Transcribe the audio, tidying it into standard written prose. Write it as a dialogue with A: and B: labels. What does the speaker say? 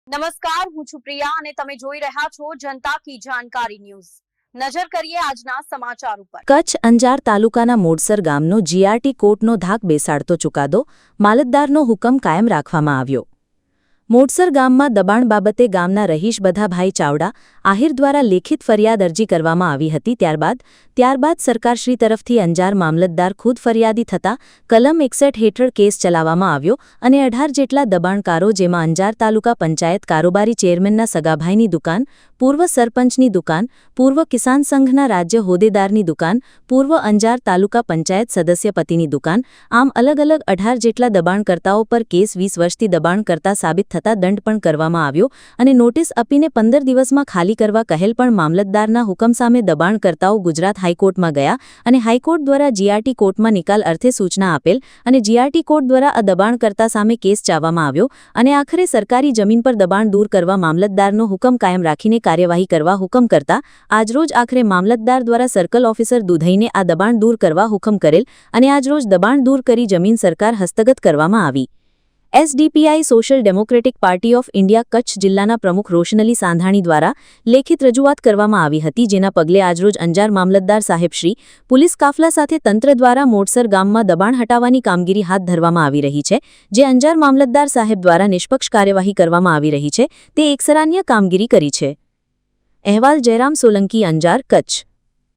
A: નમસ્કાર, હું છું પ્રિયા અને તમે જોઈ રહ્યા છો જનતા કી જાણકારી ન્યૂઝ। નજર કરીએ આજના સમાચાર ઉપર।
B: કચ્છ અંજાર તાલુકાના મોડસર ગામનો જીઆરટી કોર્ટનો ધાક બેસાડતો ચુકાદો, મામલતદારનો હુકમ કાયમ રાખવામાં આવ્યો। મોડસર ગામમાં દબાણ બાબતે ગામના રહીશ બધાભાઈ ચાવડા આહિર દ્વારા લેખિત ફરિયાદ અરજી કરવામાં આવી હતી। ત્યારબાદ સરકારશ્રી તરફથી અંજાર મામલતદાર ખુદ ફરિયાદી થતા કલમ 61 હેઠળ કેસ ચલાવવામાં આવ્યો અને 18 જેટલા દબાણકારો, જેમાં અંજાર તાલુકા પંચાયત કારોબારી ચેરમેનના સગાભાઈની દુકાન, પૂર્વ સરપંચની દુકાન, પૂર્વ કિસાન સંઘના રાજ્ય હોદ્દેદારની દુકાન, પૂર્વ અંજાર તાલુકા પંચાયત સદસ્ય પતિની દુકાન, આમ અલગ અલગ 18 જેટલા દબાણકર્તાઓ પર કેસ 20 વર્ષથી દબાણ કરતા સાબિત થતા દંડ પણ કરવામાં આવ્યો અને નોટિસ આપીને 15 દિવસમાં ખાલી કરવા કહેલ, પણ મામલતદારના હુકમ સામે દબાણકર્તાઓ ગુજરાત હાઈકોર્ટમાં ગયા અને હાઈકોર્ટ દ્વારા જીઆરટી કોર્ટમાં નિકાલ અર્થે સૂચના આપેલ અને જીઆરટી કોર્ટ દ્વારા આ દબાણકર્તા સામે કેસ ચાવવામાં આવ્યો અને આખરે સરકારી જમીન પર દબાણ દૂર કરવા મામલતદારનો હુકમ કાયમ રાખીને કાર્યવાહી કરવા હુકમ કરતા આજરોજ આખરે મામલતદાર દ્વારા સર્કલ ઓફિસર દુધઈને આ દબાણ દૂર કરવા હુકમ કરેલ અને આજરોજ દબાણ દૂર કરી જમીન સરકાર હસ્તગત કરવામાં આવી। SDPI social democratic party of India Kutch જિલ્લાના પ્રમુખ રોશનલી સાંધાણી દ્વારા લેખિત રજૂઆત કરવામાં આવી હતી, જેના પગલે આજરોજ અંજાર મામલતદાર સાહેબશ્રી પોલીસ કાફલા સાથે તંત્ર દ્વારા મોડસર ગામમાં દબાણ હટાવવાની કામગીરી હાથ ધરવામાં આવી રહી છે, જે અંજાર મામલતદાર સાહેબ દ્વારા નિષ્પક્ષ કાર્યવાહી કરવામાં આવી રહી છે, તે એક સરાહનીય કામગીરી કરી છે। અહેવાલ જયરામ સોલંકી, અંજાર, કચ્છ।